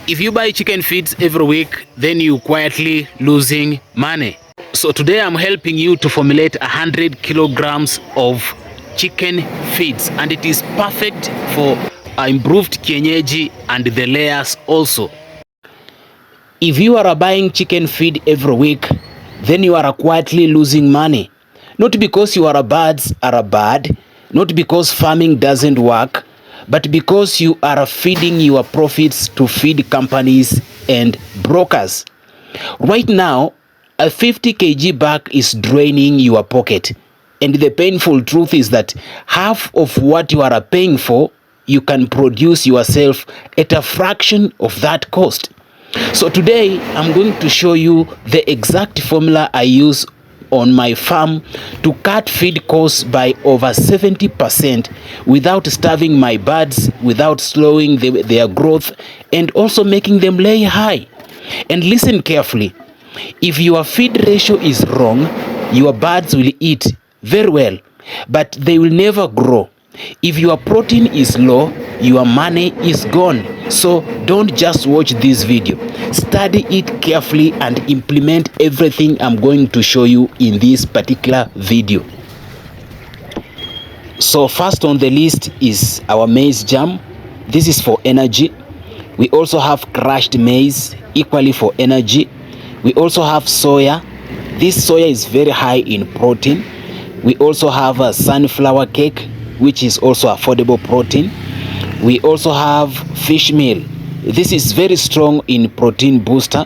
If you buy chicken feeds every week, then you quietly losing money. So today I'm helping you to formulate 100 kilograms of chicken feeds, and it is perfect for improved kienyeji and the layers also. If you are buying chicken feed every week, then you are quietly losing money. Not because your birds are bad, not because farming doesn't work, but because you are feeding your profits to feed companies and brokers. Right now, a 50 kg bag is draining your pocket. And the painful truth is that half of what you are paying for, you can produce yourself at a fraction of that cost. So today, I'm going to show you the exact formula I use on my farm to cut feed costs by over 70% without starving my birds, without slowing their growth, and also making them lay high. And listen carefully. If your feed ratio is wrong, your birds will eat very well, but they will never grow. If your protein is low, your money is gone. So don't just watch this video. Study it carefully and implement everything I'm going to show you in this particular video. So first on the list is our maize jam. This is for energy. We also have crushed maize, equally for energy. We also have soya. This soya is very high in protein. We also have a sunflower cake, which is also affordable protein. We also have fish meal. This is very strong in protein booster.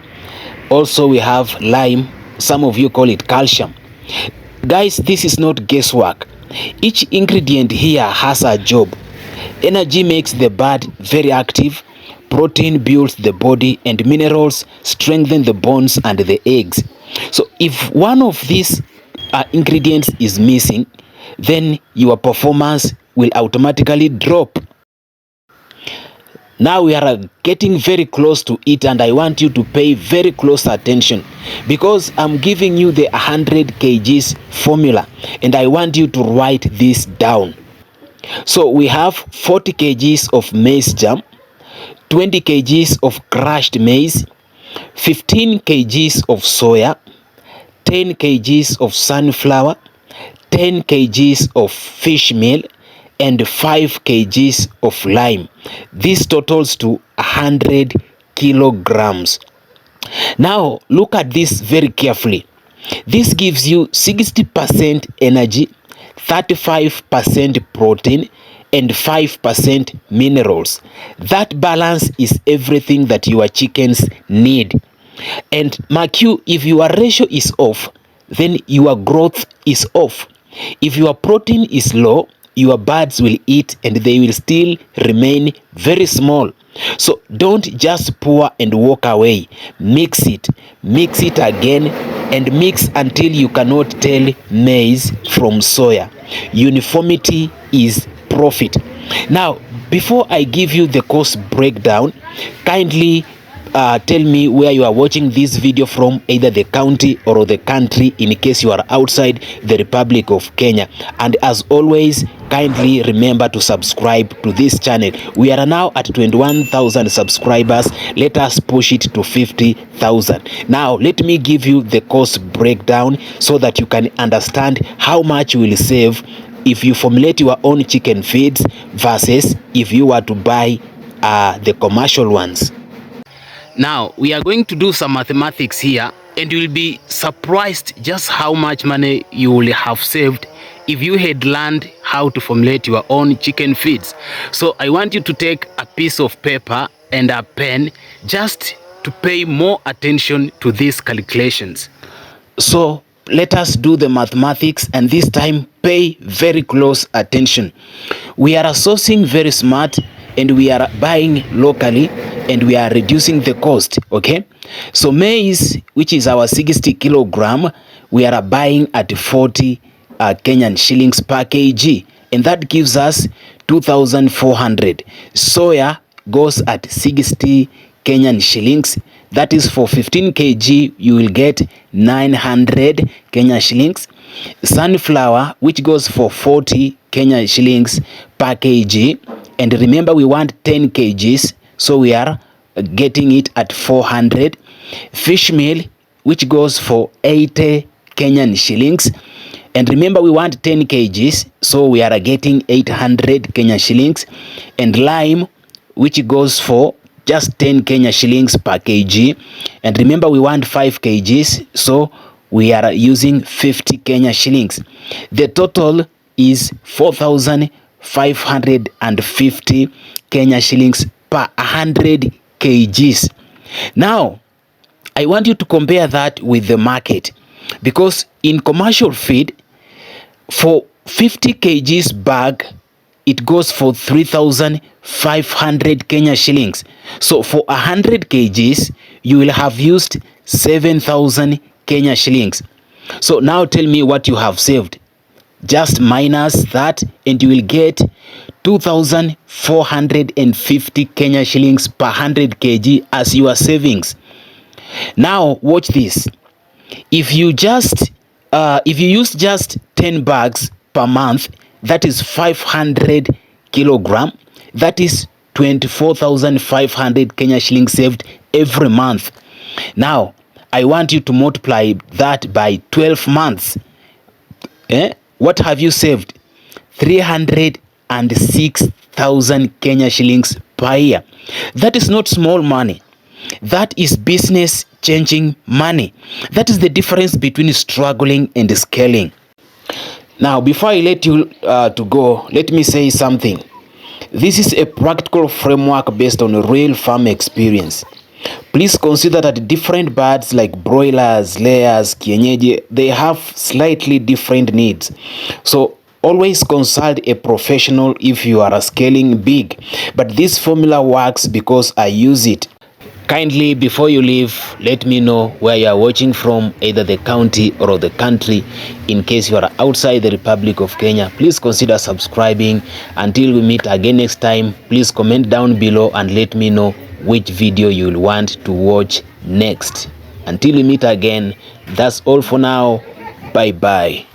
Also we have lime. Some of you call it calcium. Guys, this is not guesswork. Each ingredient here has a job. Energy makes the bird very active. Protein builds the body, and minerals strengthen the bones and the eggs. So if one of these ingredients is missing, then your performance will automatically drop. Now we are getting very close to it, and I want you to pay very close attention because I'm giving you the 100 kgs formula, and I want you to write this down. So we have 40 kgs of maize jam, 20 kgs of crushed maize, 15 kgs of soya, 10 kgs of sunflower, 10 kgs of fish meal, and 5 kgs of lime. This totals to 100 kilograms. Now look at this very carefully. This gives you 60% energy, 35% protein, and 5% minerals. That balance is everything that your chickens need. And mark you, if your ratio is off, then your growth is off. If your protein is low, your birds will eat and they will still remain very small. So don't just pour and walk away. Mix it again, and mix until you cannot tell maize from soya. Uniformity is profit. Now, before I give you the cost breakdown, kindly tell me where you are watching this video from, either the county or the country, in case you are outside the Republic of Kenya. And as always, kindly remember to subscribe to this channel. We are now at 21,000 subscribers. Let us push it to 50,000. Now let me give you the cost breakdown so that you can understand how much you will save if you formulate your own chicken feeds versus if you were to buy the commercial ones. Now we are going to do some mathematics here, and you will be surprised just how much money you will have saved if you had learned how to formulate your own chicken feeds. So I want you to take a piece of paper and a pen just to pay more attention to these calculations. So let us do the mathematics, and this time pay very close attention. We are sourcing very smart, and we are buying locally, and we are reducing the cost. Okay, so maize, which is our 60 kilogram, we are buying at 40 Kenyan shillings per kg, and that gives us 2,400. Soya goes at 60 Kenyan shillings. That is for 15 kg, you will get 900 Kenyan shillings. Sunflower, which goes for 40 Kenyan shillings per kg, and remember we want 10 kgs, so we are getting it at 400. Fish meal, which goes for 80 Kenyan shillings. And remember, we want 10 kgs, so we are getting 800 Kenyan shillings. And lime, which goes for just 10 Kenya shillings per kg. And remember, we want 5 kgs, so we are using 50 Kenya shillings. The total is 4,550 Kenya shillings per 100 kgs. Now, I want you to compare that with the market, because in commercial feed, for 50 kgs bag, it goes for 3,500 Kenya shillings. So for 100 kgs, you will have used 7,000 Kenya shillings. So now tell me what you have saved. Just minus that and you will get 2,450 Kenya shillings per 100 kg as your savings. Now watch this. If you use just 10 bags per month, that is 500 kilogram. That is 24,500 Kenya shillings saved every month. Now, I want you to multiply that by 12 months. What have you saved? 306,000 Kenya shillings per year. That is not small money. That is business changing money. That is the difference between struggling and scaling. Now, before I let you to go, let me say something. This is a practical framework based on a real farm experience. Please consider that different birds like broilers, layers, kienyeji, they have slightly different needs. So always consult a professional if you are scaling big. But this formula works because I use it. Kindly, before you leave, let me know where you are watching from, either the county or the country. In case you are outside the Republic of Kenya, please consider subscribing. Until we meet again next time, please comment down below and let me know which video you will want to watch next. Until we meet again, that's all for now. Bye bye.